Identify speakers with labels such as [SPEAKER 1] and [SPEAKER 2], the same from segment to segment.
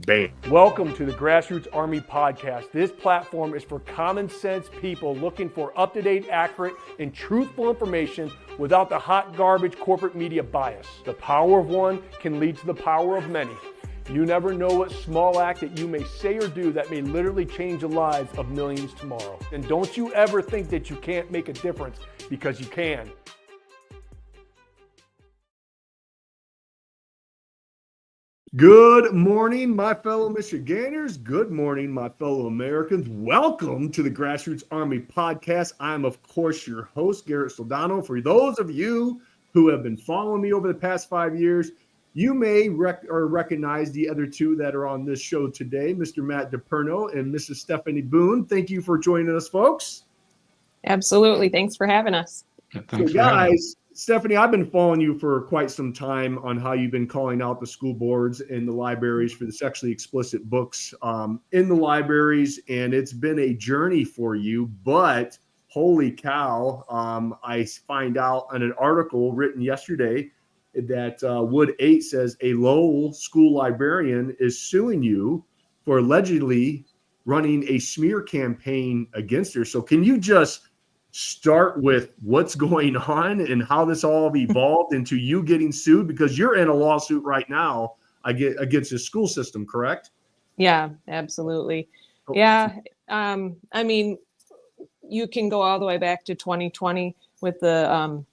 [SPEAKER 1] Bam. Welcome to the Grassroots Army Podcast. This platform is for common sense people looking for up-to-date, accurate, and truthful information without the hot garbage corporate media bias. The power of one can lead to the power of many. You never know what small act that you may say or do that may literally change the lives of millions tomorrow. And don't you ever think that you can't make a difference, because you can. Good morning, my fellow Michiganders. Good morning, my fellow Americans. Welcome to the Grassroots Army Podcast. I'm, of course, your host, Garrett Soldano. For those of you who have been following me over the past 5 years, you may recognize the other two that are on this show today, Mr. Matt DePerno and Mrs. Stephanie Boone. Thank you for joining us, folks.
[SPEAKER 2] Absolutely. Thanks for having us.
[SPEAKER 1] So, guys, Stephanie, I've been following you for quite some time on how you've been calling out the school boards and the libraries for the sexually explicit books in the libraries, and it's been a journey for you. But holy cow, I find out in an article written yesterday that Wood 8 says a Lowell School librarian is suing you for allegedly running a smear campaign against her. So can you just start with what's going on and how this all evolved into you getting sued, because you're in a lawsuit right now against the school system, correct?
[SPEAKER 2] Yeah, absolutely. Yeah. I mean, you can go all the way back to 2020 with the,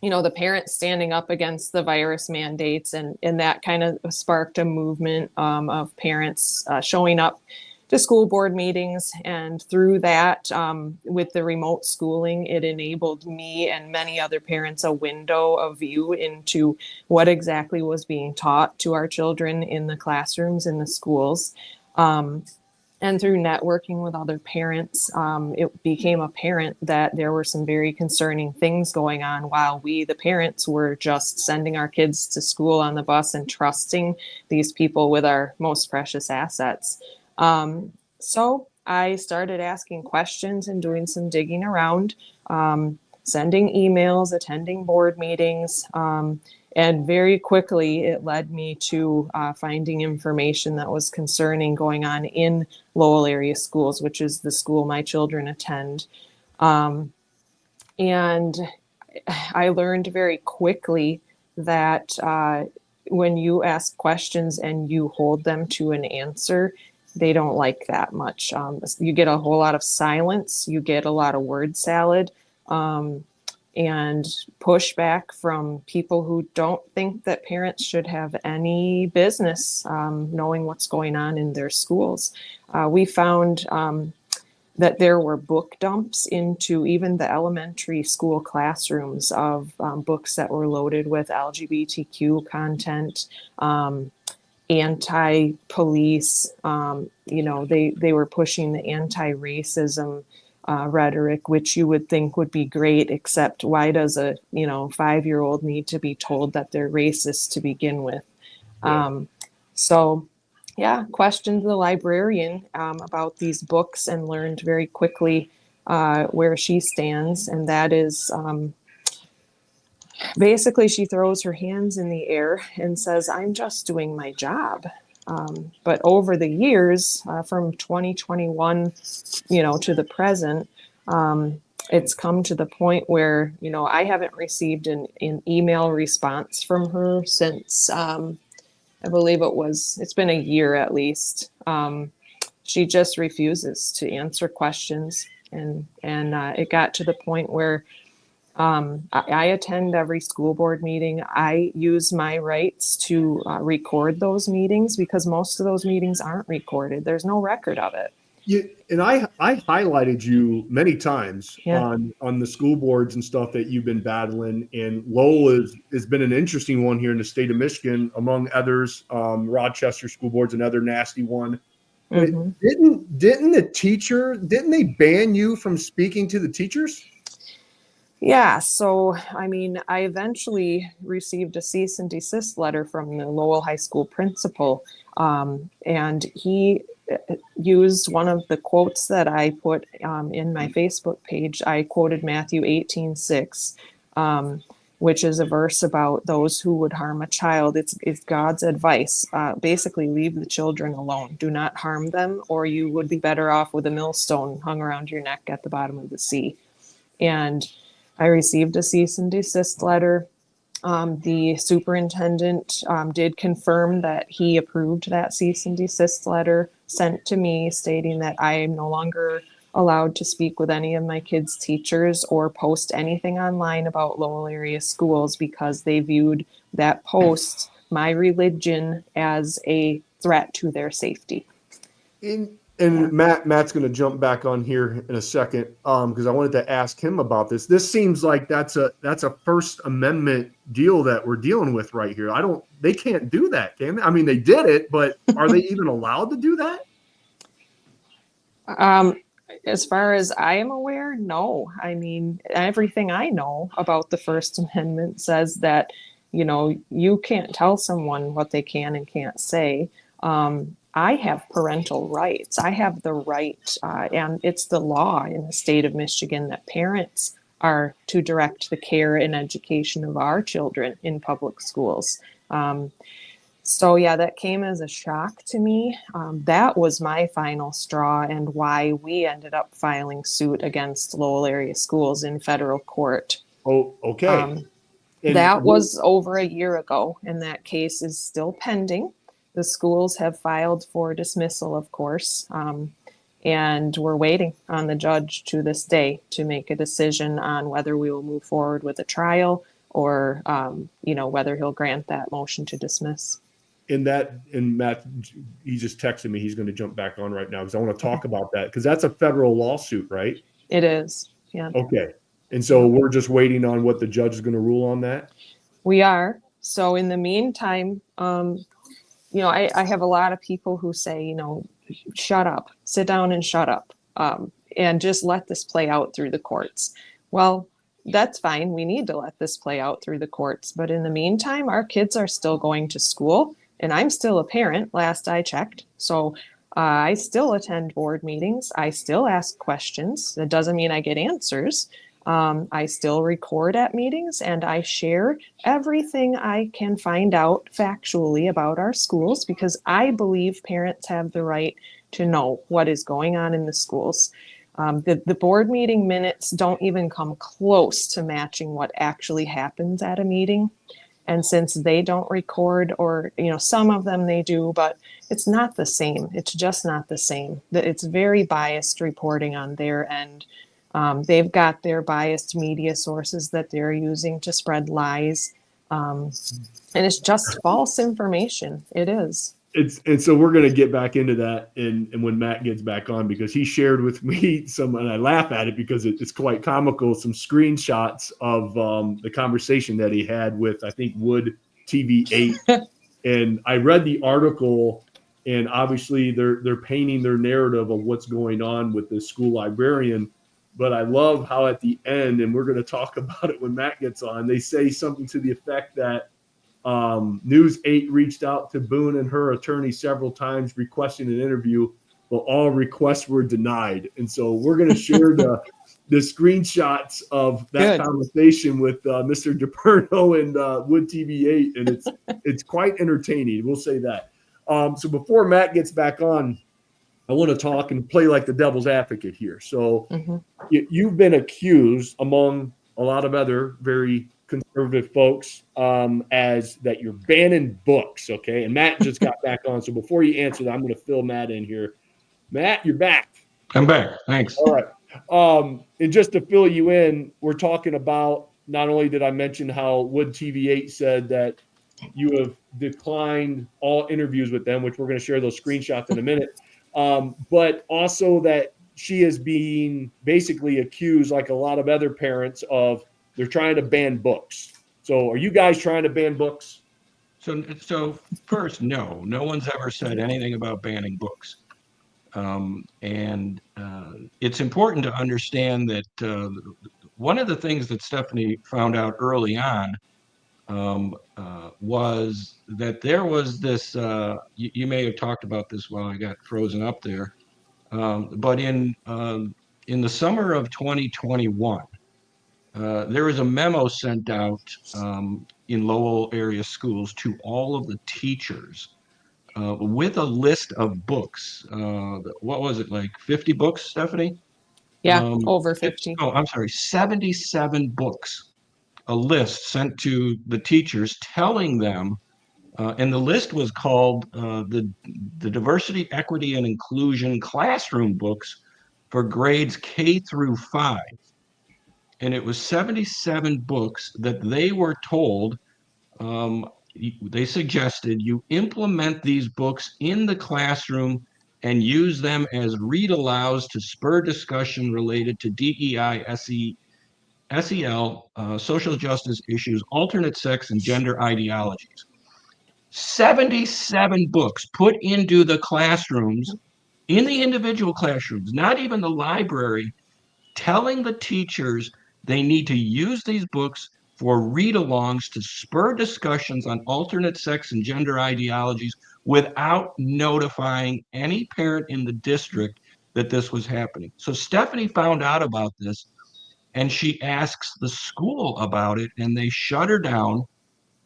[SPEAKER 2] the parents standing up against the virus mandates, and that kind of sparked a movement of parents showing up to school board meetings. And through that, with the remote schooling, it enabled me and many other parents a window of view into what exactly was being taught to our children in the classrooms, in the schools. And through networking with other parents, it became apparent that there were some very concerning things going on while we, the parents, were just sending our kids to school on the bus and trusting these people with our most precious assets. So I started asking questions and doing some digging around, sending emails, attending board meetings, and very quickly it led me to finding information that was concerning going on in Lowell area schools, which is the school my children attend. And I learned very quickly that when you ask questions and you hold them to an answer, they don't like that much. You get a whole lot of silence. You get a lot of word salad and pushback from people who don't think that parents should have any business knowing what's going on in their schools. We found that there were book dumps into even the elementary school classrooms of books that were loaded with LGBTQ content, anti-police, they were pushing the anti-racism rhetoric, which you would think would be great, except why does a 5-year-old need to be told that they're racist to begin with? Questioned the librarian about these books and learned very quickly where she stands, and that is basically she throws her hands in the air and says, I'm just doing my job. But over the years, from 2021, to the present, it's come to the point where, I haven't received an email response from her since, I believe it's been a year at least. She just refuses to answer questions. And it got to the point where I attend every school board meeting. I use my rights to record those meetings because most of those meetings aren't recorded. There's no record of it.
[SPEAKER 1] Yeah, and I highlighted you many times on the school boards and stuff that you've been battling. And Lowell has been an interesting one here in the state of Michigan, among others. Rochester school board's another nasty one. Mm-hmm. Didn't they ban you from speaking to the teachers?
[SPEAKER 2] Yeah, so, I eventually received a cease and desist letter from the Lowell High School principal, and he used one of the quotes that I put in my Facebook page. I quoted Matthew 18:6, which is a verse about those who would harm a child. It's God's advice. Basically, leave the children alone. Do not harm them, or you would be better off with a millstone hung around your neck at the bottom of the sea. And I received a cease and desist letter. The superintendent did confirm that he approved that cease and desist letter sent to me, stating that I am no longer allowed to speak with any of my kids' teachers or post anything online about Lowell area schools, because they viewed that post, my religion, as a threat to their safety.
[SPEAKER 1] And Matt's going to jump back on here in a second, because I wanted to ask him about this. This seems like that's a First Amendment deal that we're dealing with right here. They can't do that, can they? I mean, they did it, but are they even allowed to do that?
[SPEAKER 2] As far as I am aware, no. I mean, everything I know about the First Amendment says that, you can't tell someone what they can and can't say. I have parental rights. I have the right, and it's the law in the state of Michigan that parents are to direct the care and education of our children in public schools. So yeah, that came as a shock to me. That was my final straw, and why we ended up filing suit against Lowell area schools in federal court.
[SPEAKER 1] Oh, okay.
[SPEAKER 2] That was over a year ago, and that case is still pending. The schools have filed for dismissal, of course, and we're waiting on the judge to this day to make a decision on whether we will move forward with a trial or, whether he'll grant that motion to dismiss. And
[SPEAKER 1] Matt, he just texted me. He's going to jump back on right now because I want to talk about that, because that's a federal lawsuit, right?
[SPEAKER 2] It is. Yeah.
[SPEAKER 1] Okay. And so we're just waiting on what the judge is going to rule on that?
[SPEAKER 2] We are. So in the meantime, I have a lot of people who say, shut up, sit down and shut up, and just let this play out through the courts. Well, that's fine. We need to let this play out through the courts. But in the meantime, our kids are still going to school, and I'm still a parent, last I checked. So I still attend board meetings. I still ask questions. That doesn't mean I get answers. I still record at meetings, and I share everything I can find out factually about our schools, because I believe parents have the right to know what is going on in the schools. The board meeting minutes don't even come close to matching what actually happens at a meeting. And since they don't record, or, some of them they do, but it's not the same. It's just not the same. It's very biased reporting on their end. They've got their biased media sources that they're using to spread lies. And it's just false information. It is.
[SPEAKER 1] And so we're going to get back into that and when Matt gets back on, because he shared with me some, and I laugh at it because it's quite comical, some screenshots of the conversation that he had with, I think, Wood TV8. And I read the article, and obviously they're painting their narrative of what's going on with the school librarian. But I love how at the end, and we're going to talk about it when Matt gets on, they say something to the effect that News 8 reached out to Boone and her attorney several times requesting an interview, but all requests were denied. And so we're going to share the screenshots of that conversation with Mr. DePerno and Wood TV8, and it's quite entertaining. We'll say that. So before Matt gets back on, I want to talk and play like the devil's advocate here. So you've been accused, among a lot of other very conservative folks, as that you're banning books, okay? And Matt just got back on. So before you answer that, I'm going to fill Matt in here. Matt, you're back.
[SPEAKER 3] I'm back. Thanks.
[SPEAKER 1] All right. And just to fill you in, we're talking about, not only did I mention how Wood TV8 said that you have declined all interviews with them, which we're going to share those screenshots in a minute, but also that she is being basically accused, like a lot of other parents, of they're trying to ban books. So are you guys trying to ban books?
[SPEAKER 3] So first, no one's ever said anything about banning books. And it's important to understand that one of the things that Stephanie found out early on was that there was this, you may have talked about this while I got frozen up there, but in the summer of 2021, there was a memo sent out in Lowell area schools to all of the teachers with a list of books. What was it, like 50 books, Stephanie?
[SPEAKER 2] Yeah, over 50.
[SPEAKER 3] I'm sorry, 77 books. A list sent to the teachers telling them, and the list was called the Diversity, Equity, and Inclusion Classroom Books for grades K through 5. And it was 77 books that they were told, they suggested you implement these books in the classroom and use them as read-alouds to spur discussion related to DEI, SEL, social justice issues, alternate sex, and gender ideologies. 77 books put into the classrooms, in the individual classrooms, not even the library, telling the teachers they need to use these books for read-alongs to spur discussions on alternate sex and gender ideologies without notifying any parent in the district that this was happening. So Stephanie found out about this, and she asks the school about it, and they shut her down.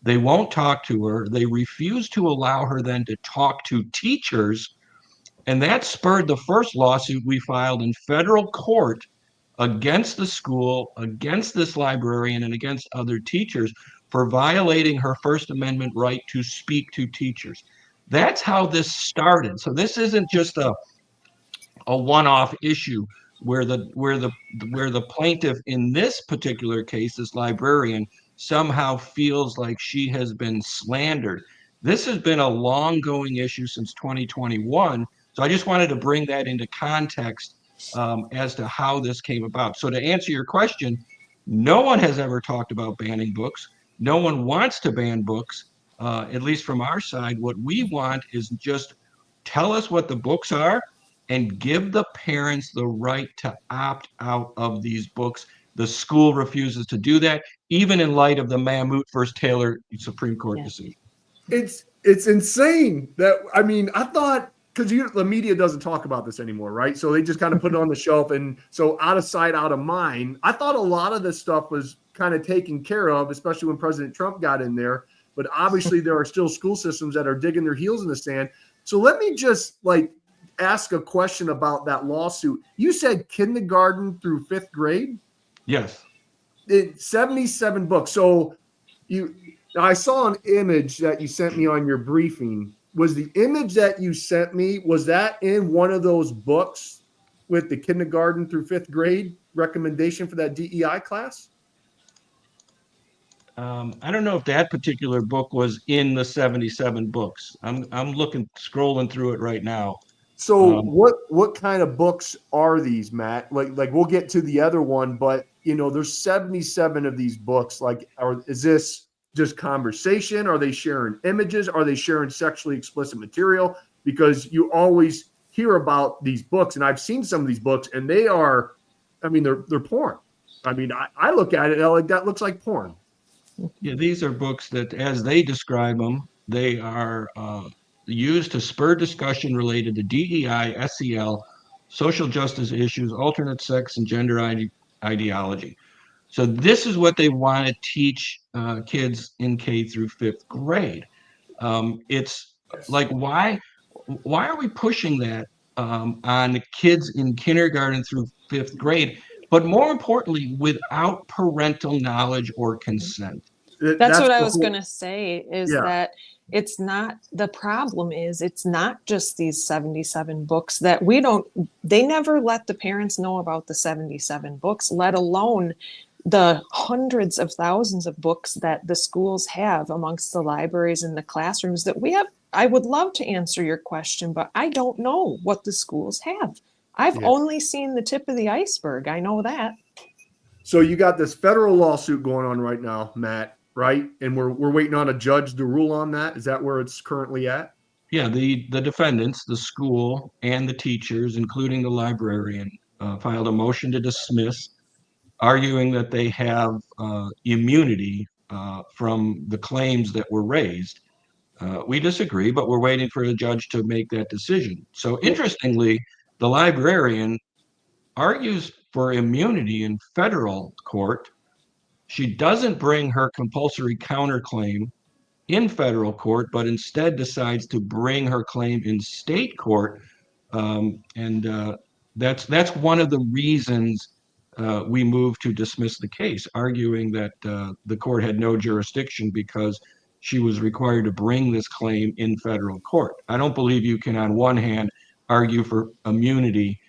[SPEAKER 3] They won't talk to her. They refuse to allow her then to talk to teachers. And that spurred the first lawsuit we filed in federal court against the school, against this librarian, and against other teachers for violating her First Amendment right to speak to teachers. That's how this started. So this isn't just a one-off issue where the plaintiff in this particular case, this librarian, somehow feels like she has been slandered. This has been a long-going issue since 2021. So I just wanted to bring that into context as to how this came about. So to answer your question, no one has ever talked about banning books. No one wants to ban books, at least from our side. What we want is just tell us what the books are and give the parents the right to opt out of these books. The school refuses to do that, even in light of the Mammut versus Taylor Supreme Court decision.
[SPEAKER 1] It's insane that, I mean, I thought, because the media doesn't talk about this anymore, right? So they just kind of put it on the shelf, and so out of sight, out of mind. I thought a lot of this stuff was kind of taken care of, especially when President Trump got in there. But obviously, there are still school systems that are digging their heels in the sand. So let me just ask a question about that lawsuit. You said kindergarten through 5th grade?
[SPEAKER 3] Yes.
[SPEAKER 1] 77 books. So I saw an image that you sent me on your briefing. Was the image that you sent me, was that in one of those books with the kindergarten through 5th grade recommendation for that DEI class?
[SPEAKER 3] I don't know if that particular book was in the 77 books. I'm scrolling through it right now.
[SPEAKER 1] So what kind of books are these, Matt? Like we'll get to the other one, but there's 77 of these books. Is this just conversation? Are they sharing images? Are they sharing sexually explicit material? Because you always hear about these books, and I've seen some of these books, and they are, they're porn. I look at it like that looks like porn.
[SPEAKER 3] Yeah, these are books that, as they describe them, they are used to spur discussion related to DEI, SEL, social justice issues, alternate sex, and gender ideology. So this is what they want to teach kids in K through 5th grade. It's like, why are we pushing that on kids in kindergarten through 5th grade? But more importantly, without parental knowledge or consent.
[SPEAKER 2] That's what I was going to say is that it's not, the problem is it's not just these 77 books that they never let the parents know about the 77 books, let alone the hundreds of thousands of books that the schools have amongst the libraries and the classrooms that we have. I would love to answer your question, but I don't know what the schools have. I've only seen the tip of the iceberg. I know that.
[SPEAKER 1] So you got this federal lawsuit going on right now, Matt, right? And we're waiting on a judge to rule on that. Is that where it's currently at?
[SPEAKER 3] Yeah, the defendants, the school and the teachers, including the librarian, filed a motion to dismiss, arguing that they have immunity from the claims that were raised. We disagree, but we're waiting for a judge to make that decision. So interestingly, the librarian argues for immunity in federal court, She doesn't bring her compulsory counterclaim in federal court, but instead decides to bring her claim in state court. And that's one of the reasons we moved to dismiss the case, arguing that the court had no jurisdiction because she was required to bring this claim in federal court. I don't believe you can, on one hand, argue for immunity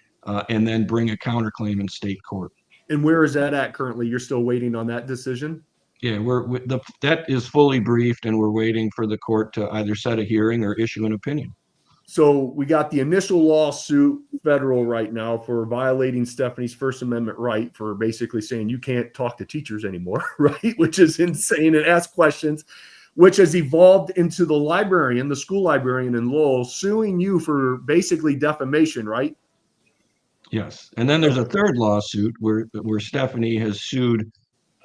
[SPEAKER 3] and then bring a counterclaim in state court.
[SPEAKER 1] And where is that at currently? You're still waiting on that decision?
[SPEAKER 3] Yeah, that is fully briefed, and we're waiting for the court to either set a hearing or issue an opinion.
[SPEAKER 1] So we got the initial lawsuit federal right now for violating Stephanie's First Amendment right for basically saying you can't talk to teachers anymore, right? Which is insane, and ask questions, which has evolved into the school librarian in Lowell, suing you for basically defamation, right?
[SPEAKER 3] Yes, and then there's a third lawsuit where Stephanie has sued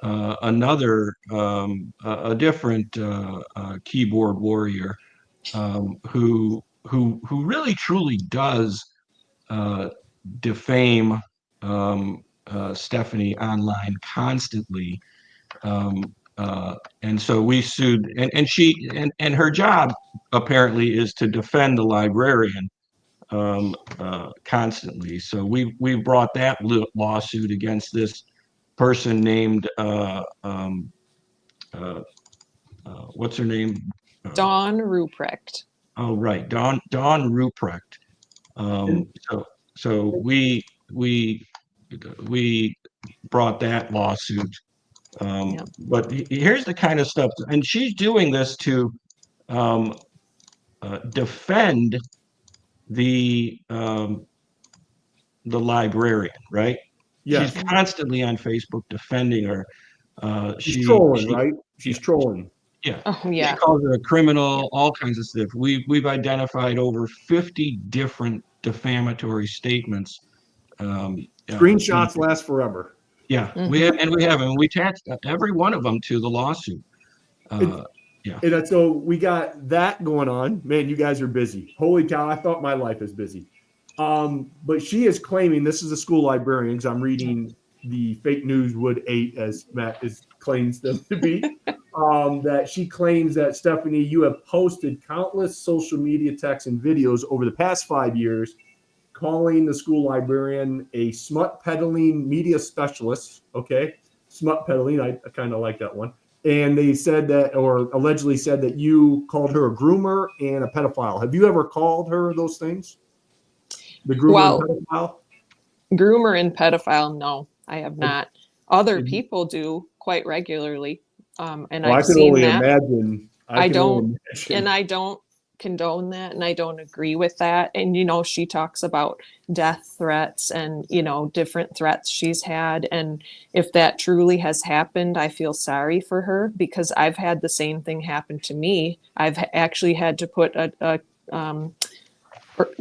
[SPEAKER 3] a different keyboard warrior who really truly does defame Stephanie online constantly, and so we sued, and her job apparently is to defend the librarian constantly. So we brought that lawsuit against this person named what's her name?
[SPEAKER 2] Dawn Ruprecht.
[SPEAKER 3] Oh, right, Dawn Ruprecht. So we brought that lawsuit. But here's the kind of stuff, and she's doing this to defend the librarian, right?
[SPEAKER 1] Yes.
[SPEAKER 3] She's constantly on Facebook defending her.
[SPEAKER 1] She's trolling, right? She's trolling.
[SPEAKER 3] Yeah.
[SPEAKER 2] Oh, yeah.
[SPEAKER 3] She calls her a criminal, all kinds of stuff. We've identified over 50 different defamatory statements.
[SPEAKER 1] Screenshots last forever.
[SPEAKER 3] Yeah, we have, and we attached every one of them to the lawsuit.
[SPEAKER 1] And so we got that going on. Man, you guys are busy. Holy cow, I thought my life is busy. But she is claiming, this is a school librarian, because I'm reading the fake news Wood 8, as Matt claims them to be, that she claims that, Stephanie, you have posted countless social media texts and videos over the past 5 years calling the school librarian a smut peddling media specialist. Okay. Smut peddling. I kind of like that one. And they said that, or allegedly said that you called her a groomer and a pedophile. Have you ever called her those things? The groomer and pedophile?
[SPEAKER 2] Groomer and pedophile, no, I have not. Other people do quite regularly. And I've seen that. I don't condone that, and I don't agree with that. And, she talks about death threats and, different threats she's had. And if that truly has happened, I feel sorry for her, because I've had the same thing happen to me. I've actually had to put a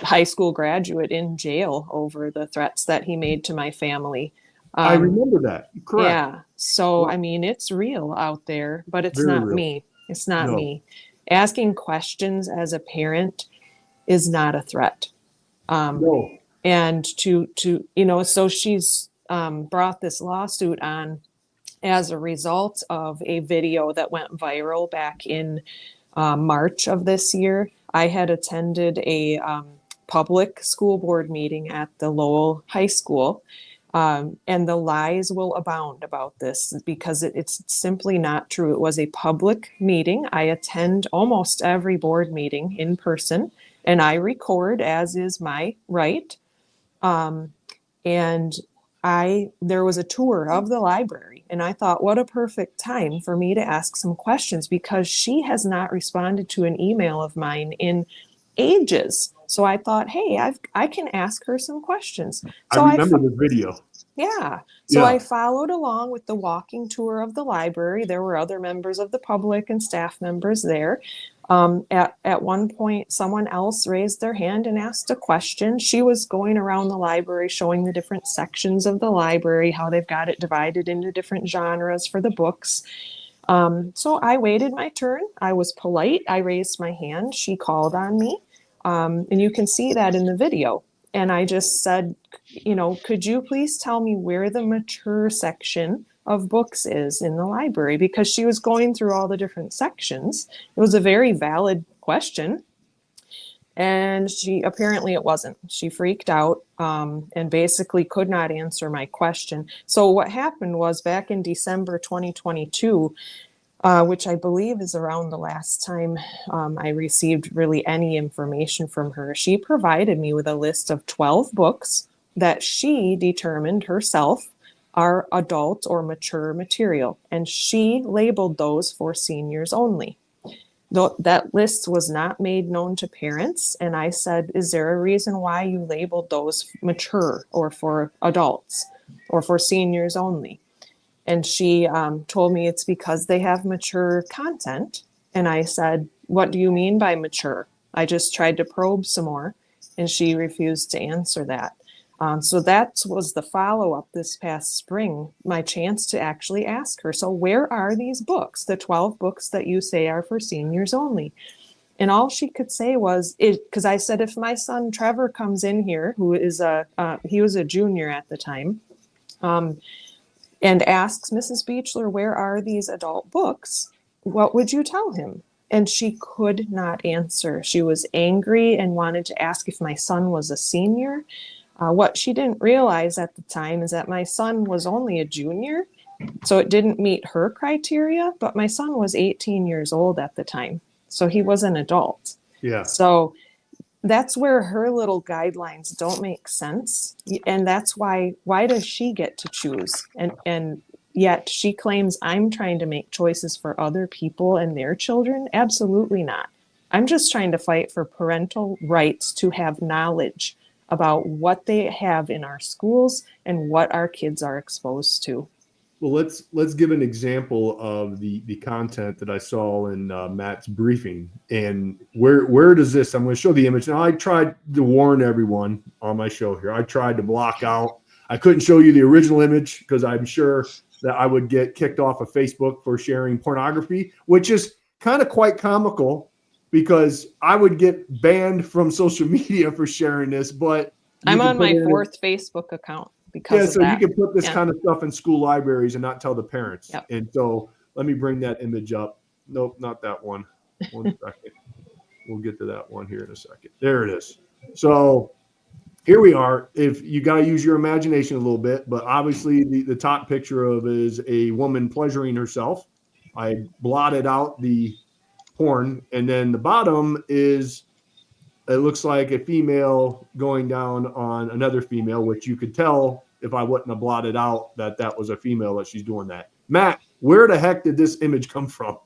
[SPEAKER 2] high school graduate in jail over the threats that he made to my family.
[SPEAKER 1] I remember that. Correct.
[SPEAKER 2] Yeah. So, it's real out there, but it's
[SPEAKER 1] Very
[SPEAKER 2] not
[SPEAKER 1] real.
[SPEAKER 2] me. It's not me. Asking questions as a parent is not a threat.
[SPEAKER 1] No.
[SPEAKER 2] And so she's brought this lawsuit on as a result of a video that went viral back in March of this year. I had attended a public school board meeting at the Lowell High School. And the lies will abound about this, because it's simply not true. It was a public meeting. I attend almost every board meeting in person, and I record, as is my right. And there was a tour of the library, and I thought, what a perfect time for me to ask some questions, because she has not responded to an email of mine in ages. So I thought, hey, I can ask her some questions. So
[SPEAKER 1] I remember the video.
[SPEAKER 2] Yeah. So I followed along with the walking tour of the library. There were other members of the public and staff members there. At one point, someone else raised their hand and asked a question. She was going around the library showing the different sections of the library, how they've got it divided into different genres for the books. So I waited my turn. I was polite. I raised my hand. She called on me. And you can see that in the video. And I just said, could you please tell me where the mature section of books is in the library, because she was going through all the different sections. It was a very valid question. And apparently it wasn't. She freaked out and basically could not answer my question. So what happened was, back in December 2022, which I believe is around the last time I received really any information from her, she provided me with a list of 12 books that she determined herself are adult or mature material. And she labeled those for seniors only. That list was not made known to parents. And I said, is there a reason why you labeled those mature or for adults or for seniors only? And she told me it's because they have mature content. And I said, what do you mean by mature? I just tried to probe some more, and she refused to answer that. So that was the follow-up this past spring, my chance to actually ask her, so where are these books, the 12 books that you say are for seniors only? And all she could say was, because I said, if my son Trevor comes in here, who is he was a junior at the time, and asks Mrs. Beechler, where are these adult books, what would you tell him? And she could not answer. She was angry and wanted to ask if my son was a senior. What she didn't realize at the time is that my son was only a junior, so it didn't meet her criteria, but my son was 18 years old at the time, so he was an adult.
[SPEAKER 1] Yeah.
[SPEAKER 2] So that's where her little guidelines don't make sense. And that's why does she get to choose? And yet she claims I'm trying to make choices for other people and their children. Absolutely not. I'm just trying to fight for parental rights to have knowledge about what they have in our schools and what our kids are exposed to.
[SPEAKER 1] Well, let's give an example of the content that I saw in Matt's briefing. And where does this? I'm going to show the image. Now, I tried to warn everyone on my show here. I tried to block out. I couldn't show you the original image because I'm sure that I would get kicked off of Facebook for sharing pornography, which is kind of quite comical, because I would get banned from social media for sharing this. But
[SPEAKER 2] I'm on my 4th Facebook account because of
[SPEAKER 1] so
[SPEAKER 2] that.
[SPEAKER 1] you can put this kind of stuff in school libraries and not tell the parents.
[SPEAKER 2] Yep.
[SPEAKER 1] And so let me bring that image up. Nope, not that one. One second. We'll get to that one here in a second. There it is. So here we are. If you got to use your imagination a little bit, but obviously the top picture of is a woman pleasuring herself. I blotted out the porn, and then the bottom is, it looks like a female going down on another female, which you could tell if I wouldn't have blotted out that was a female that she's doing that. Matt, where the heck did this image come from?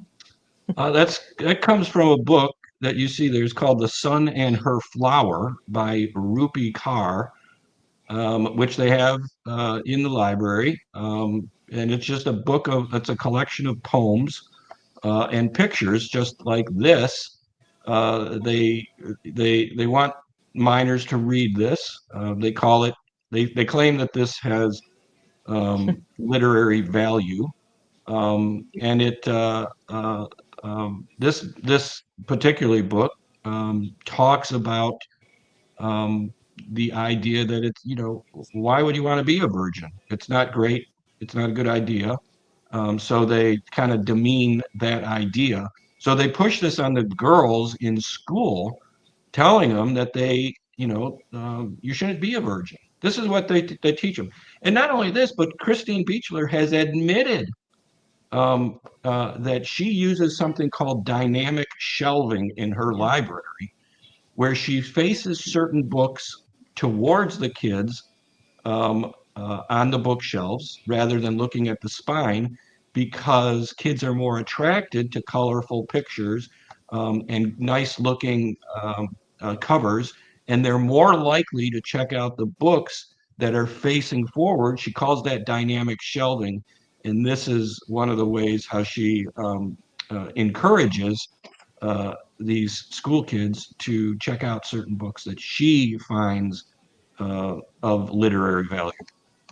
[SPEAKER 3] That comes from a book that you see there's called The Sun and Her Flower by Rupi Kaur, which they have in the library. And it's just a book it's a collection of poems and pictures just like this. They want minors to read this. They claim that this has literary value. And this particular book talks about the idea that it's, why would you want to be a virgin? It's not great. It's not a good idea. So they kind of demean that idea. So they push this on the girls in school, telling them that you shouldn't be a virgin. This is what they teach them. And not only this, but Christine Beechler has admitted that she uses something called dynamic shelving in her library, where she faces certain books towards the kids on the bookshelves rather than looking at the spine, because kids are more attracted to colorful pictures and nice looking covers, and they're more likely to check out the books that are facing forward. She calls that dynamic shelving. And this is one of the ways how she encourages these school kids to check out certain books that she finds of literary value.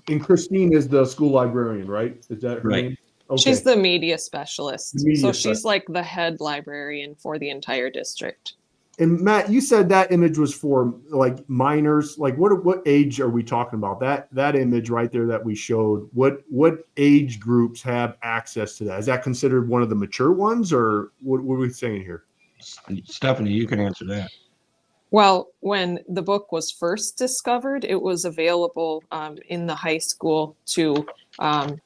[SPEAKER 1] And Christine is the school librarian, right? Is that her name? Okay.
[SPEAKER 2] She's the media specialist. So she's like the head librarian for the entire district.
[SPEAKER 1] And Matt, you said that image was for like minors. Like what age are we talking about? That image right there that we showed. What age groups have access to that? Is that considered one of the mature ones, or what are we saying here?
[SPEAKER 3] Stephanie, you can answer that.
[SPEAKER 2] Well, when the book was first discovered, it was available in the high school to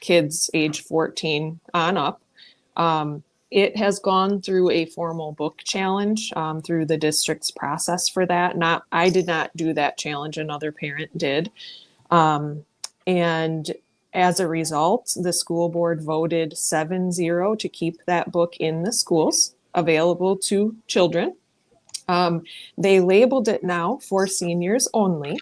[SPEAKER 2] kids age 14 on up. It has gone through a formal book challenge through the district's process for that. I did not do that challenge, another parent did. And as a result, the school board voted 7-0 to keep that book in the schools, available to children. They labeled it now for seniors only.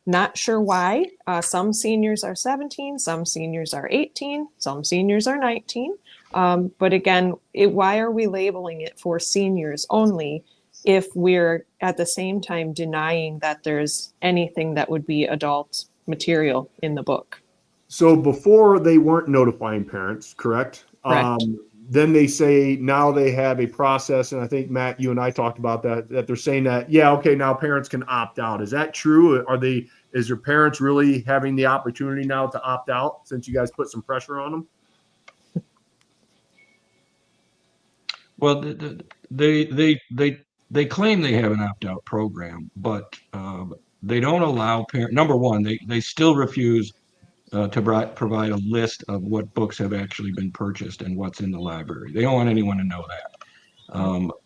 [SPEAKER 2] Not sure why. Some seniors are 17, some seniors are 18, some seniors are 19. But again, why are we labeling it for seniors only if we're at the same time denying that there's anything that would be adult material in the book?
[SPEAKER 1] So before they weren't notifying parents, correct?
[SPEAKER 2] Correct.
[SPEAKER 1] Then they say now they have a process, and I think Matt, you and I talked about that they're saying that, yeah, okay, now parents can opt out. Is that true? Is your parents really having the opportunity now to opt out since you guys put some pressure on them?
[SPEAKER 3] Well, they claim they have an opt-out program, but they don't allow parents. Number one, they still refuse to provide a list of what books have actually been purchased and what's in the library. They don't want anyone to know that.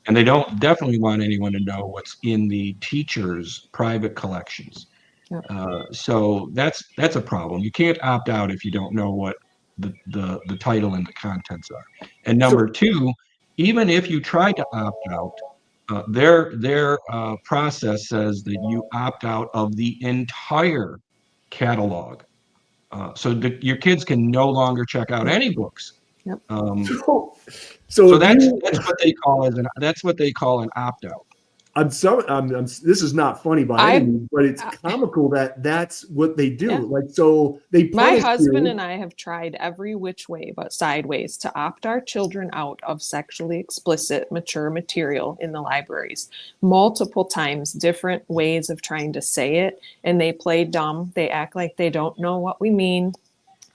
[SPEAKER 3] And they don't definitely want anyone to know what's in the teachers' private collections.
[SPEAKER 2] Yep.
[SPEAKER 3] So that's a problem. You can't opt out if you don't know what the title and the contents are. And number two, even if you try to opt out, their process says that you opt out of the entire catalog. So your kids can no longer check out any books.
[SPEAKER 2] Yep.
[SPEAKER 3] So that's what they call an opt-out.
[SPEAKER 1] This is not funny by any means, but it's comical that that's what they do. Yeah. Like, so they.
[SPEAKER 2] My husband and I have tried every which way but sideways to opt our children out of sexually explicit, mature material in the libraries. Multiple times, different ways of trying to say it, and they play dumb. They act like they don't know what we mean,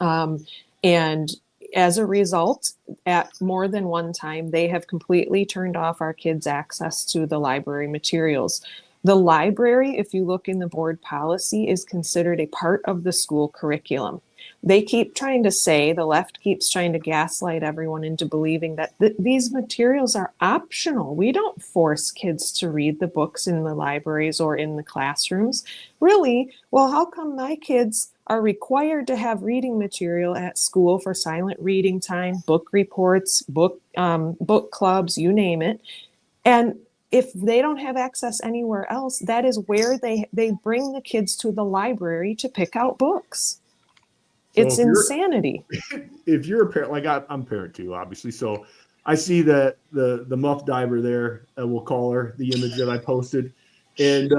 [SPEAKER 2] and as a result, at more than one time, they have completely turned off our kids' access to the library materials. The library, if you look in the board policy, is considered a part of the school curriculum. They keep trying to say, the left keeps trying to gaslight everyone into believing that these materials are optional. We don't force kids to read the books in the libraries or in the classrooms. Really? Well, how come my kids are required to have reading material at school for silent reading time, book reports, book clubs, you name it? And if they don't have access anywhere else, that is where they bring the kids to the library to pick out books. So it's insanity.
[SPEAKER 1] If you're a parent, like I'm a parent too, obviously. So I see the muff diver there, we'll call her, the image that I posted. And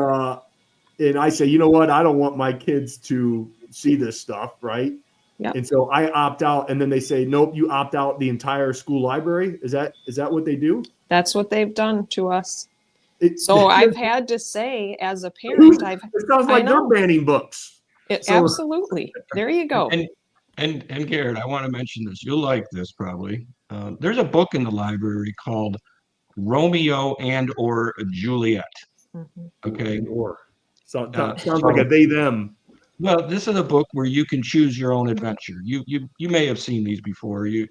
[SPEAKER 1] I say, you know what? I don't want my kids to see this stuff, right?
[SPEAKER 2] Yep.
[SPEAKER 1] And so I opt out, and then they say, nope, you opt out the entire school library. Is that what they do?
[SPEAKER 2] That's what they've done to us. So I've had to say, as a parent,
[SPEAKER 1] it sounds like they're banning books.
[SPEAKER 2] Absolutely. There you go.
[SPEAKER 3] And Garrett, I want to mention this. You'll like this probably. There's a book in the library called Romeo and or Juliet.
[SPEAKER 2] Mm-hmm.
[SPEAKER 3] Okay.
[SPEAKER 1] Sounds like a they them.
[SPEAKER 3] Well, this is a book where you can choose your own adventure. You may have seen these before. You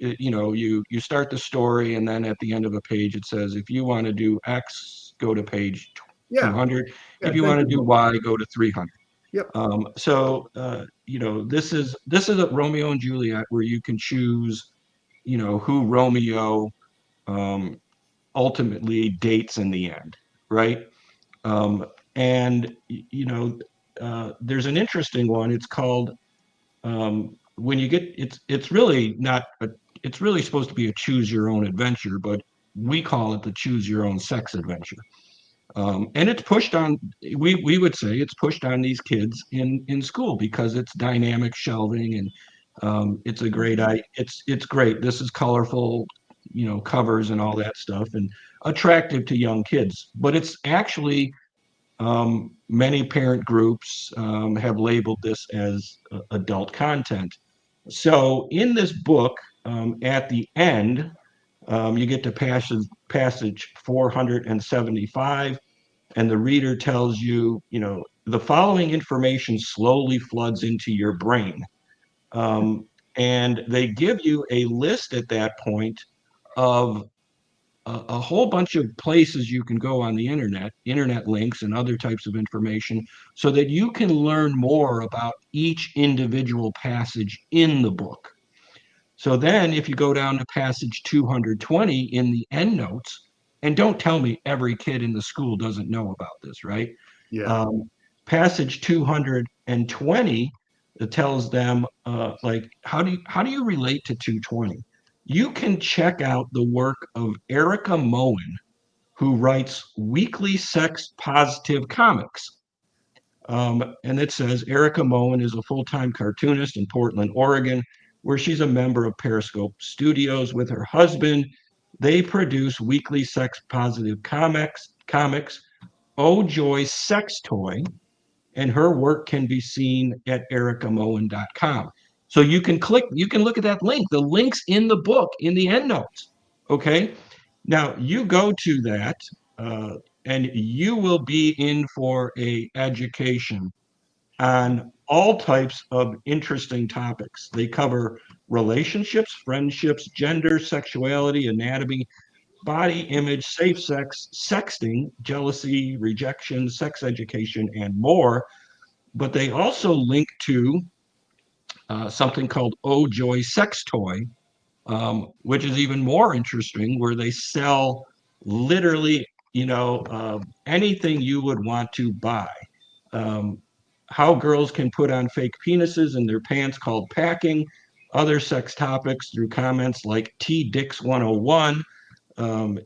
[SPEAKER 3] start the story, and then at the end of a page it says, if you want to do X, go to page 200. Yeah, if you want to do Y, go to 300.
[SPEAKER 1] Yep.
[SPEAKER 3] This is a Romeo and Juliet where you can choose, who Romeo ultimately dates in the end, right? There's an interesting one. It's called when you get it's really supposed to be a choose your own adventure, but we call it the choose your own sex adventure. And it's pushed on, we would say it's pushed on these kids in school because it's dynamic shelving and it's a great it's great. This is colorful, covers and all that stuff. And attractive to young kids. But it's actually, many parent groups have labeled this as adult content. So in this book, at the end, you get to passage 475, and the reader tells you, the following information slowly floods into your brain. And they give you a list at that point of a whole bunch of places you can go on the internet links and other types of information, so that you can learn more about each individual passage in the book. So then if you go down to passage 220 in the endnotes, and don't tell me every kid in the school doesn't know about this, right?
[SPEAKER 1] Yeah.
[SPEAKER 3] Passage 220 tells them, like, how do you relate to 220? You can check out the work of Erica Moen, who writes weekly sex positive comics. And it says Erica Moen is a full-time cartoonist in Portland, Oregon, where she's a member of Periscope Studios with her husband. They produce weekly sex positive comics, Oh Joy Sex Toy, and her work can be seen at ericamoen.com. So you can look at that link. The link's in the book, in the endnotes. Okay. Now you go to that, and you will be in for a education on all types of interesting topics. They cover relationships, friendships, gender, sexuality, anatomy, body image, safe sex, sexting, jealousy, rejection, sex education, and more. But they also link to something called Oh Joy Sex Toy, which is even more interesting, where they sell literally, anything you would want to buy. Um, how girls can put on fake penises in their pants, called packing, other sex topics through comments like T Dix 101.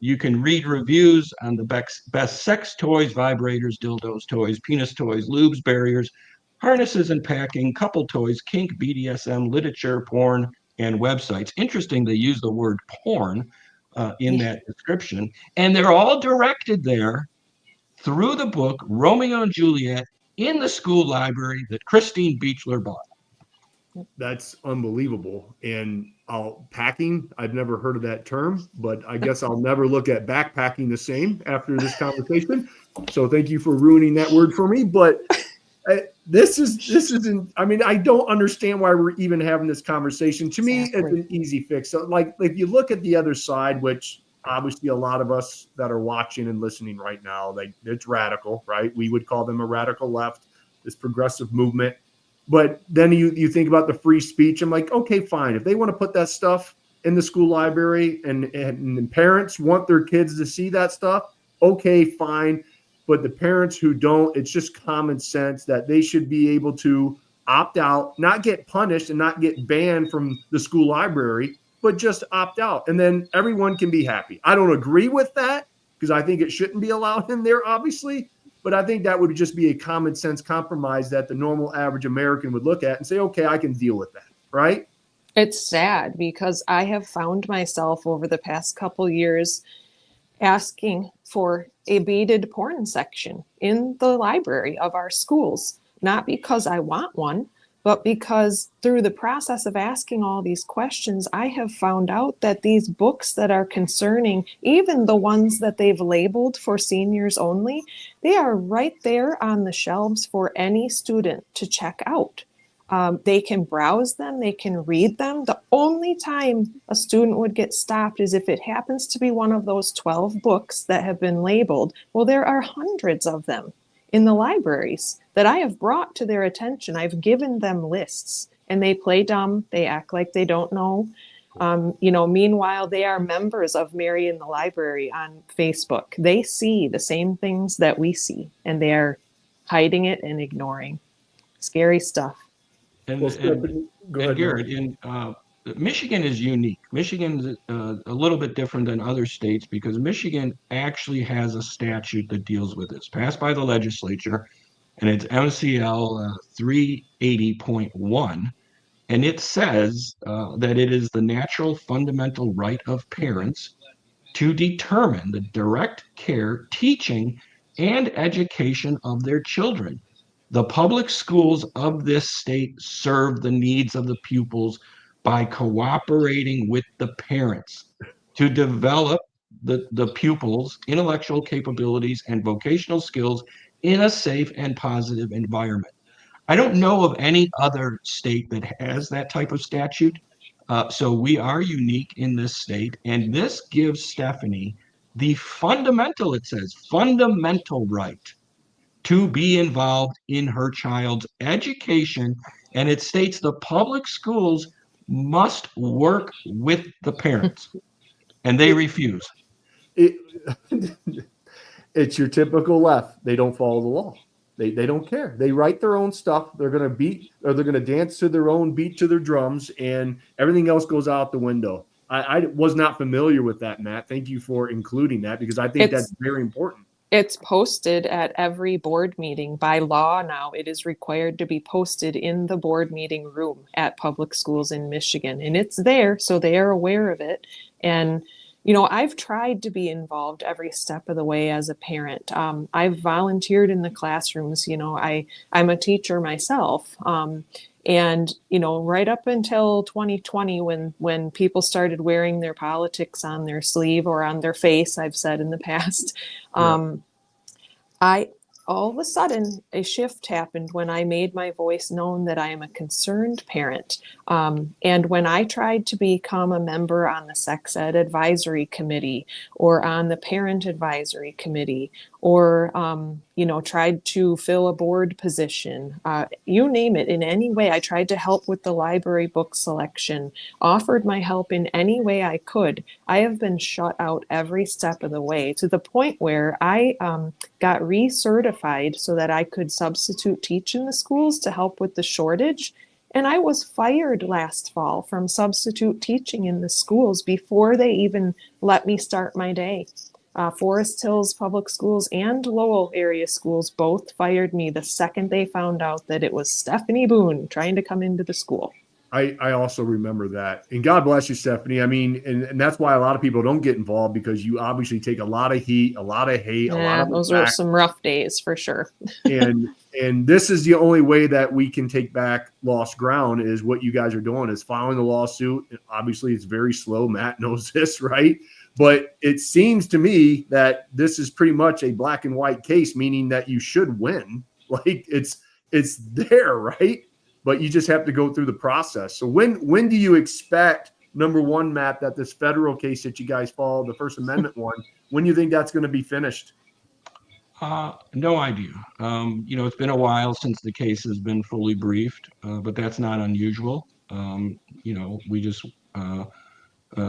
[SPEAKER 3] You can read reviews on the best sex toys, vibrators, dildos, toys, penis toys, lubes, barriers, harnesses and packing, couple toys, kink, BDSM, literature, porn, and websites. Interesting, they use the word porn in that description. And they're all directed there through the book Romeo and Juliet in the school library that Christine Beechler bought.
[SPEAKER 1] That's unbelievable. And packing, I've never heard of that term, but I guess I'll never look at backpacking the same after this conversation. So thank you for ruining that word for me. But this isn't, I mean, I don't understand why we're even having this conversation. To me, it's an easy fix. So like, if you look at the other side, which obviously a lot of us that are watching and listening right now, like, it's radical, right? We would call them a radical left, this progressive movement. But then you think about the free speech. I'm like, okay, fine. If they want to put that stuff in the school library and parents want their kids to see that stuff, okay, fine. But the parents who don't, it's just common sense that they should be able to opt out, not get punished and not get banned from the school library, but just opt out. And then everyone can be happy. I don't agree with that because I think it shouldn't be allowed in there, obviously. But I think that would just be a common sense compromise that the normal average American would look at and say, okay, I can deal with that, right?
[SPEAKER 2] It's sad because I have found myself over the past couple years asking for a beaded porn section in the library of our schools, not because I want one, but because through the process of asking all these questions, I have found out that these books that are concerning, even the ones that they've labeled for seniors only, they are right there on the shelves for any student to check out. They can browse them, they can read them. The only time a student would get stopped is if it happens to be one of those 12 books that have been labeled. Well, there are hundreds of them in the libraries that I have brought to their attention. I've given them lists and they play dumb. They act like they don't know. Meanwhile, they are members of Mary in the Library on Facebook. They see the same things that we see and they are hiding it and ignoring. Scary stuff.
[SPEAKER 3] And,
[SPEAKER 1] Well,
[SPEAKER 3] and,
[SPEAKER 1] go
[SPEAKER 3] and
[SPEAKER 1] ahead,
[SPEAKER 3] Garrett, Michigan is unique. Michigan is a little bit different than other states because Michigan actually has a statute that deals with this, passed by the legislature, and it's MCL 380.1. And it says that it is the natural fundamental right of parents to determine the direct care, teaching, and education of their children. The public schools of this state serve the needs of the pupils by cooperating with the parents to develop the pupils' intellectual capabilities and vocational skills in a safe and positive environment. I don't know of any other state that has that type of statute. So we are unique in this state, and this gives Stephanie the fundamental, it says, fundamental right to be involved in her child's education. And it states the public schools must work with the parents, and they refuse.
[SPEAKER 1] It, it's your typical left. They don't follow the law. They don't care. They write their own stuff. They're going to beat, or they're going to dance to their own beat to their drums, and everything else goes out the window. I was not familiar with that, Matt. Thank you for including that, because I think that's very important.
[SPEAKER 2] It's posted at every board meeting. By law now, it is required to be posted in the board meeting room at public schools in Michigan. And it's there, so they are aware of it. And, you know, I've tried to be involved every step of the way as a parent. I've volunteered in the classrooms. You know, I'm a teacher myself. And, you know, right up until 2020, when people started wearing their politics on their sleeve or on their face, I've said in the past, all of a sudden, a shift happened when I made my voice known that I am a concerned parent. And when I tried to become a member on the Sex Ed Advisory Committee or on the Parent Advisory Committee, or, you know, tried to fill a board position, you name it, in any way, I tried to help with the library book selection, offered my help in any way I could. I have been shut out every step of the way, to the point where I got recertified so that I could substitute teach in the schools to help with the shortage. And I was fired last fall from substitute teaching in the schools before they even let me start my day. Forest Hills Public Schools and Lowell area schools both fired me the second they found out that it was Stephanie Boone trying to come into the school.
[SPEAKER 1] I also remember that. And God bless you, Stephanie. I mean, and that's why a lot of people don't get involved, because you obviously take a lot of heat, a lot of hate, a lot of
[SPEAKER 2] those were some rough days for sure.
[SPEAKER 1] and this is the only way that we can take back lost ground, is what you guys are doing, is filing the lawsuit. Obviously, it's very slow. Matt knows this, right? But it seems to me that this is pretty much a black and white case, meaning that you should win. Like it's there, right? But you just have to go through the process. So when do you expect, number one, Matt, that this federal case that you guys followed, the First Amendment one, when do you think that's going to be finished?
[SPEAKER 3] No idea. You know, it's been a while since the case has been fully briefed, but that's not unusual. You know,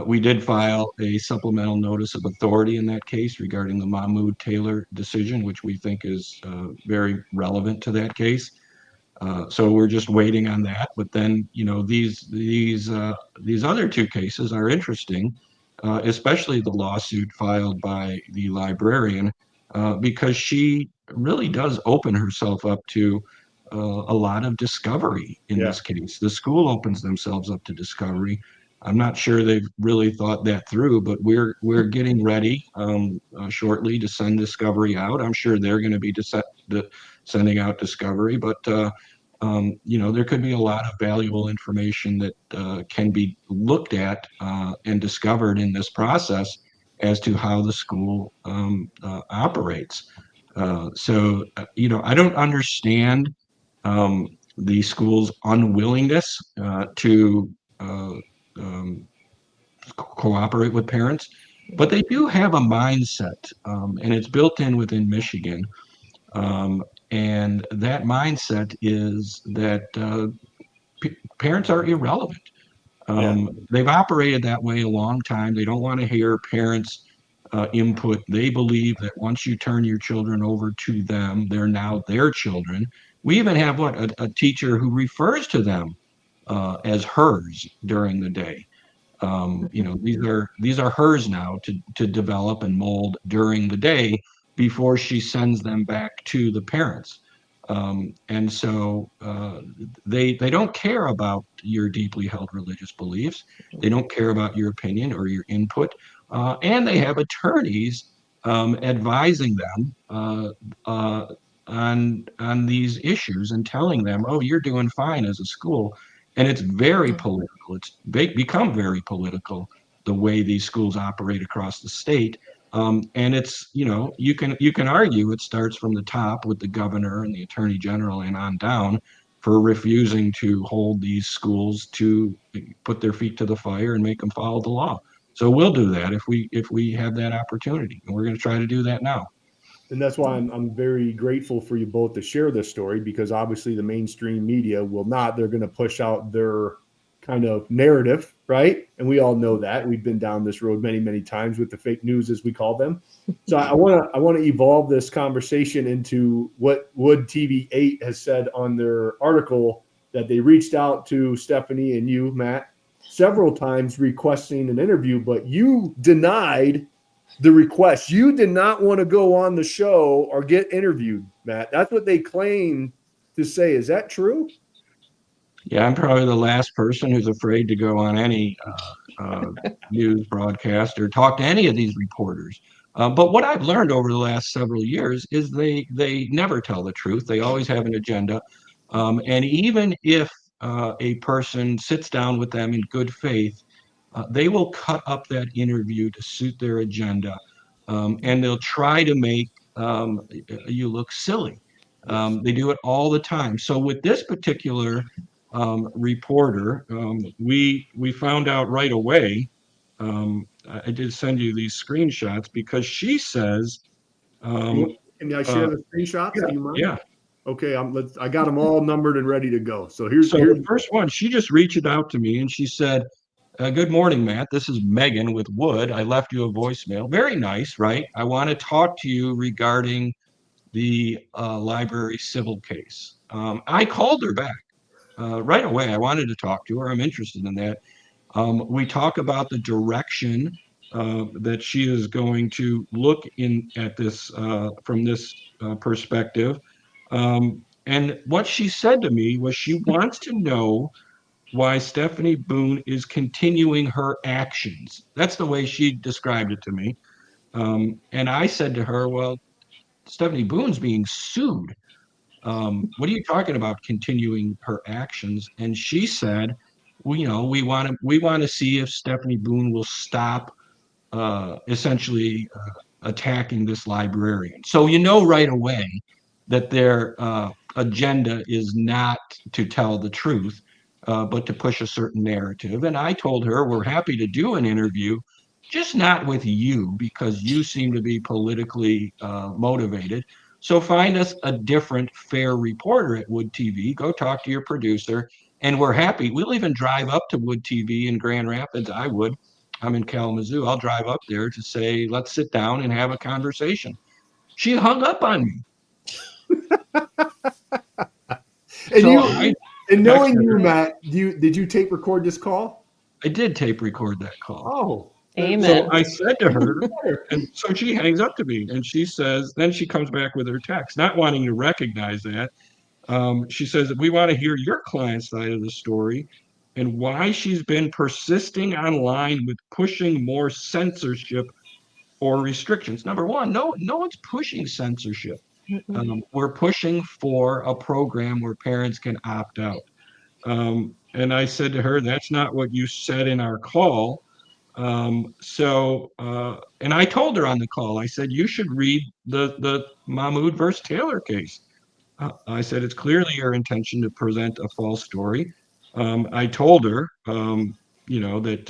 [SPEAKER 3] we did file a supplemental notice of authority in that case regarding the Mahmoud Taylor decision, which we think is very relevant to that case. So we're just waiting on that. But then, you know, these other two cases are interesting, especially the lawsuit filed by the librarian, because she really does open herself up to a lot of discovery in this case. The school opens themselves up to discovery. I'm not sure they've really thought that through, but we're getting ready shortly to send discovery out. I'm sure they're going to be sending out discovery, but you know, there could be a lot of valuable information that can be looked at and discovered in this process as to how the school operates. So, you know, I don't understand the school's unwillingness to cooperate with parents, but they do have a mindset, and it's built in within Michigan. And that mindset is that parents are irrelevant. They've operated that way a long time. They don't want to hear parents' input. They believe that once you turn your children over to them, they're now their children. We even have a teacher who refers to them as hers during the day. You know, these are hers now to develop and mold during the day before she sends them back to the parents. And so they don't care about your deeply held religious beliefs. They don't care about your opinion or your input. and they have attorneys advising them on these issues and telling them, oh, you're doing fine as a school. And it's very political. It's become very political the way these schools operate across the state. And it's, you can argue it starts from the top with the governor and the attorney general and on down for refusing to hold these schools to put their feet to the fire and make them follow the law. So we'll do that if we have that opportunity, and we're going to try to do that now.
[SPEAKER 1] And that's why I'm very grateful for you both to share this story, because obviously the mainstream media will not. They're going to push out their kind of narrative, right? And we all know that. We've been down this road many, many times with the fake news, as we call them. So I want to evolve this conversation into what Wood TV 8 has said on their article, that they reached out to Stephanie and you, Matt, several times requesting an interview, but you denied the request. You did not want to go on the show or get interviewed, Matt. That's what they claim to say. Is that true?
[SPEAKER 3] Yeah, I'm probably the last person who's afraid to go on any news broadcast or talk to any of these reporters. But what I've learned over the last several years is they never tell the truth. They always have an agenda. And even if a person sits down with them in good faith, they will cut up that interview to suit their agenda, and they'll try to make you look silly. They do it all the time. So with this particular reporter, we found out right away. I did send you these screenshots because she says.
[SPEAKER 1] Can I share the screenshots?
[SPEAKER 3] Yeah,
[SPEAKER 1] Do you mind?
[SPEAKER 3] yeah.
[SPEAKER 1] Okay, I got them all numbered and ready to go. So
[SPEAKER 3] Here's the first one. She just reached out to me and she said, good morning, Matt. This is Megan with Wood. I left you a voicemail. Very nice, right? I want to talk to you regarding the library civil case. I called her back right away. I wanted to talk to her. I'm interested in that. We talk about the direction that she is going to look at this from this perspective. And what she said to me was she wants to know why Stephanie Boone is continuing her actions. That's the way she described it to me. And I said to her, well, Stephanie Boone's being sued. What are you talking about continuing her actions? And she said, well, we want to see if Stephanie Boone will stop essentially attacking this librarian. So right away that their agenda is not to tell the truth, but to push a certain narrative. And I told her we're happy to do an interview, just not with you because you seem to be politically motivated. So find us a different fair reporter at Wood TV. Go talk to your producer, and we're happy. We'll even drive up to Wood TV in Grand Rapids. I would. I'm in Kalamazoo. I'll drive up there to say, let's sit down and have a conversation. She hung up on me.
[SPEAKER 1] And knowing you, Matt, did you tape record this call?
[SPEAKER 3] I did tape record that call.
[SPEAKER 1] Oh,
[SPEAKER 2] amen.
[SPEAKER 3] So I said to her, and so she hangs up to me, and she says, then she comes back with her text, not wanting to recognize that. She says that we want to hear your client's side of the story and why she's been persisting online with pushing more censorship or restrictions. Number one, no one's pushing censorship. We're pushing for a program where parents can opt out. And I said to her, that's not what you said in our call. And I told her on the call, I said, you should read the Mahmoud versus Taylor case. I said, it's clearly your intention to present a false story. I told her, that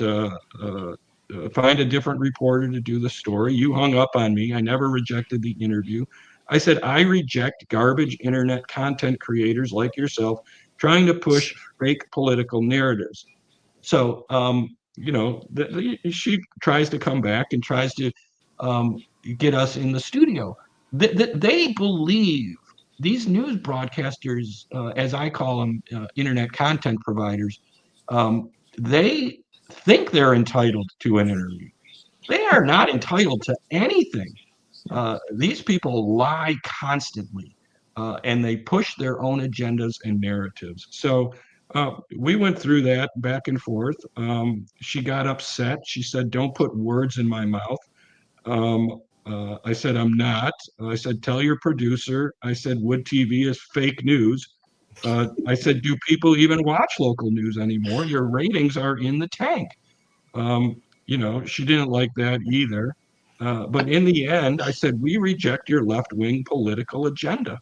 [SPEAKER 3] find a different reporter to do the story. You hung up on me. I never rejected the interview. I said, I reject garbage internet content creators like yourself trying to push fake political narratives. So, she tries to come back and tries to get us in the studio. They believe these news broadcasters, as I call them, internet content providers, they think they're entitled to an interview. They are not entitled to anything. These people lie constantly, and they push their own agendas and narratives. So We went through that back and forth. She got upset. She said, "Don't put words in my mouth." I said, "I'm not." I said, "Tell your producer." I said, "Wood TV is fake news." I said, "Do people even watch local news anymore? Your ratings are in the tank." She didn't like that either. But in the end, I said, "We reject your left-wing political agenda."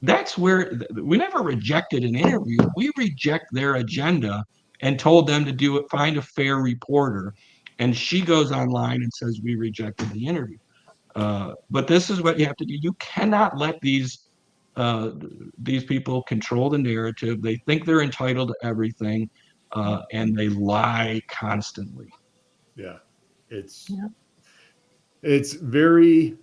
[SPEAKER 3] That's where we never rejected an interview. We reject their agenda and told them to do it, find a fair reporter. And she goes online and says, "We rejected the interview." But this is what you have to do. You cannot let these people control the narrative. They think they're entitled to everything, and they lie constantly.
[SPEAKER 1] Yeah, it's
[SPEAKER 2] Yeah.
[SPEAKER 1] it's very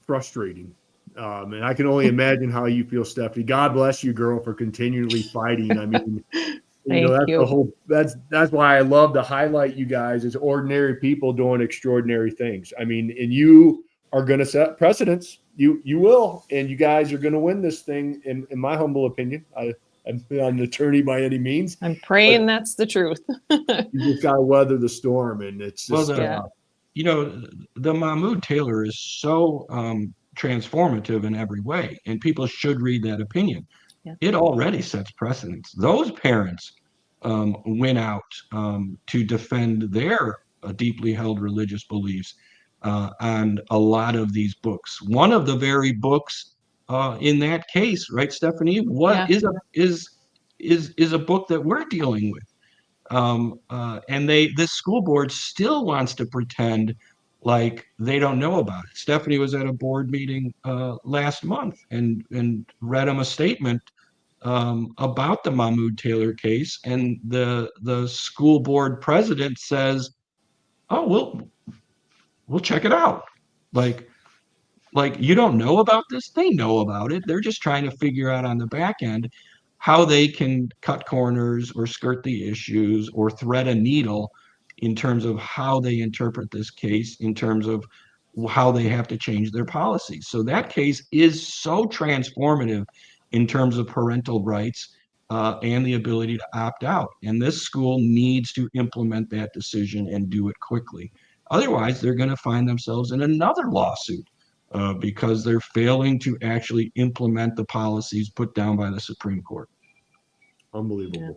[SPEAKER 1] frustrating. And I can only imagine how you feel, Stephanie. God bless you, girl, for continually fighting. I mean,
[SPEAKER 2] Thank
[SPEAKER 1] that's the
[SPEAKER 2] you.
[SPEAKER 1] whole that's why I love to highlight you guys as ordinary people doing extraordinary things. I mean, and you are going to set precedents. You will, and you guys are going to win this thing. In my humble opinion, I'm not an attorney by any means,
[SPEAKER 2] I'm
[SPEAKER 1] but
[SPEAKER 2] praying that's the truth.
[SPEAKER 1] you just got to weather the storm, and it's
[SPEAKER 3] Well,
[SPEAKER 1] just
[SPEAKER 2] Yeah.
[SPEAKER 3] the Mahmoud Taylor is so transformative in every way, and people should read that opinion.
[SPEAKER 2] Yeah.
[SPEAKER 3] It already sets precedents. Those parents went out to defend their deeply held religious beliefs on a lot of these books. One of the very books in that case, right, Stephanie, what
[SPEAKER 2] Yeah.
[SPEAKER 3] is a book that we're dealing with. And this school board still wants to pretend like they don't know about it. Stephanie was at a board meeting last month and read them a statement about the Mahmoud Taylor case, and the school board president says, "Oh, we'll check it out." Like you don't know about this? They know about it. They're just trying to figure out on the back end how they can cut corners or skirt the issues or thread a needle in terms of how they interpret this case, in terms of how they have to change their policies. So that case is so transformative in terms of parental rights and the ability to opt out. And this school needs to implement that decision and do it quickly. Otherwise, they're going to find themselves in another lawsuit because they're failing to actually implement the policies put down by the Supreme Court.
[SPEAKER 1] unbelievable.
[SPEAKER 2] Yeah.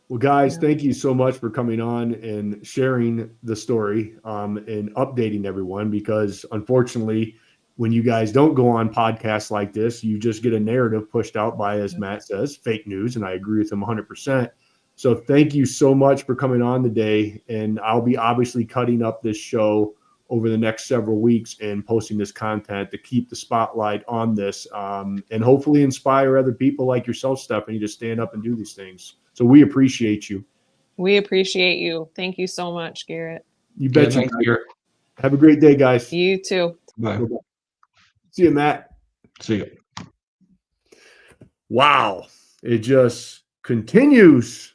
[SPEAKER 1] Well, guys,
[SPEAKER 2] Yeah.
[SPEAKER 1] thank you so much for coming on and sharing the story and updating everyone, because unfortunately, when you guys don't go on podcasts like this, you just get a narrative pushed out by, as Matt says, fake news. And I agree with him 100%. So thank you so much for coming on today. And I'll be obviously cutting up this show over the next several weeks and posting this content to keep the spotlight on this and hopefully inspire other people like yourself, Stephanie, to stand up and do these things. So we appreciate you.
[SPEAKER 2] We appreciate you. Thank you so much, Garrett.
[SPEAKER 1] You bet.
[SPEAKER 3] Thanks, Garrett.
[SPEAKER 1] Have a great day, guys.
[SPEAKER 2] You too.
[SPEAKER 3] Bye.
[SPEAKER 1] See you, Matt.
[SPEAKER 3] See you.
[SPEAKER 1] Wow. It just continues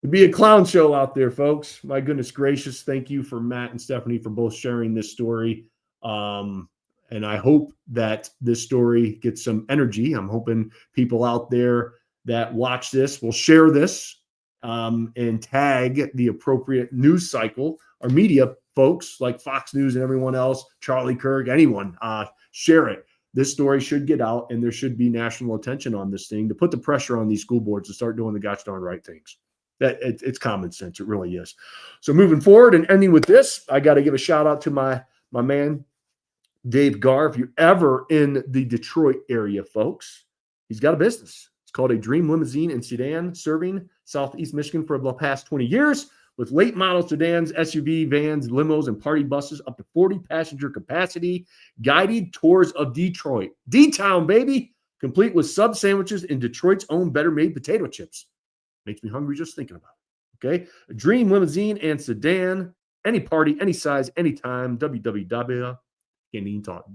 [SPEAKER 1] to be a clown show out there, folks. My goodness gracious. Thank you for Matt and Stephanie for both sharing this story. And I hope that this story gets some energy. I'm hoping people out there that watch this will share this and tag the appropriate news cycle or media folks like Fox News and everyone else, Charlie Kirk, anyone, share it. This story should get out, and there should be national attention on this thing to put the pressure on these school boards to start doing the gosh darn right things. It's common sense. It really is. So moving forward and ending with this, I got to give a shout out to my man, Dave Garr. If you're ever in the Detroit area, folks, he's got a business. It's called A Dream Limousine and Sedan, serving Southeast Michigan for the past 20 years with late model sedans, SUV, vans, limos, and party buses up to 40 passenger capacity, guided tours of Detroit. D-Town, baby, complete with sub sandwiches and Detroit's own better made potato chips. Makes me hungry just thinking about it. Okay. A Dream Limousine and Sedan, any party, any size, anytime. www. Can't even talk.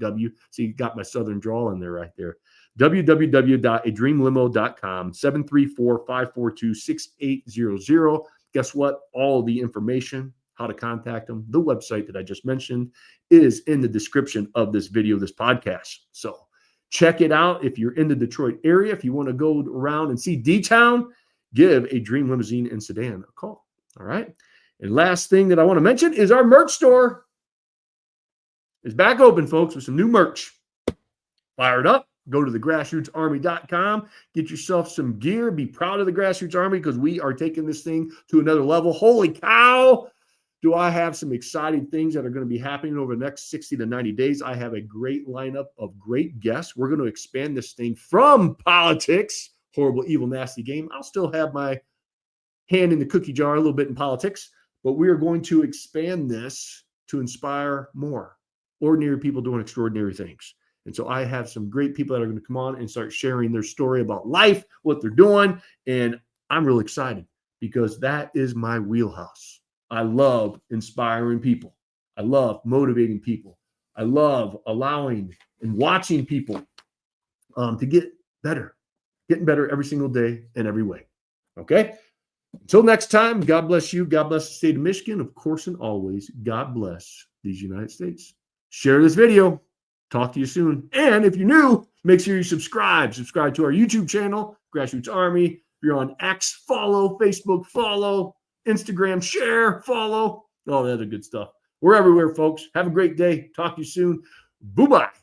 [SPEAKER 1] See, you got my southern drawl in there right there. www.adreamlimo.com, 734-542-6800. Guess what? All the information, how to contact them, the website that I just mentioned is in the description of this video, this podcast. So check it out if you're in the Detroit area. If you want to go around and see D-Town, give a Dream Limousine and Sedan a call. All right. And last thing that I want to mention is our merch store is back open, folks, with some new merch. Fire it up. Go to the grassrootsarmy.com. Get yourself some gear. Be proud of the Grassroots Army because we are taking this thing to another level. Holy cow. Do I have some exciting things that are going to be happening over the next 60 to 90 days? I have a great lineup of great guests. We're going to expand this thing from politics, horrible, evil, nasty game. I'll still have my hand in the cookie jar a little bit in politics, but we are going to expand this to inspire more ordinary people doing extraordinary things. And so I have some great people that are going to come on and start sharing their story about life, what they're doing. And I'm really excited because that is my wheelhouse. I love inspiring people. I love motivating people. I love allowing and watching people to get better, getting better every single day and every way. Okay? Until next time, God bless you. God bless the state of Michigan. Of course, and always, God bless these United States. Share this video. Talk to you soon. And if you're new, make sure you subscribe. Subscribe to our YouTube channel, Grassroots Army. If you're on X, follow. Facebook, follow. Instagram, share, follow. All the other good stuff. We're everywhere, folks. Have a great day. Talk to you soon. Bye-bye.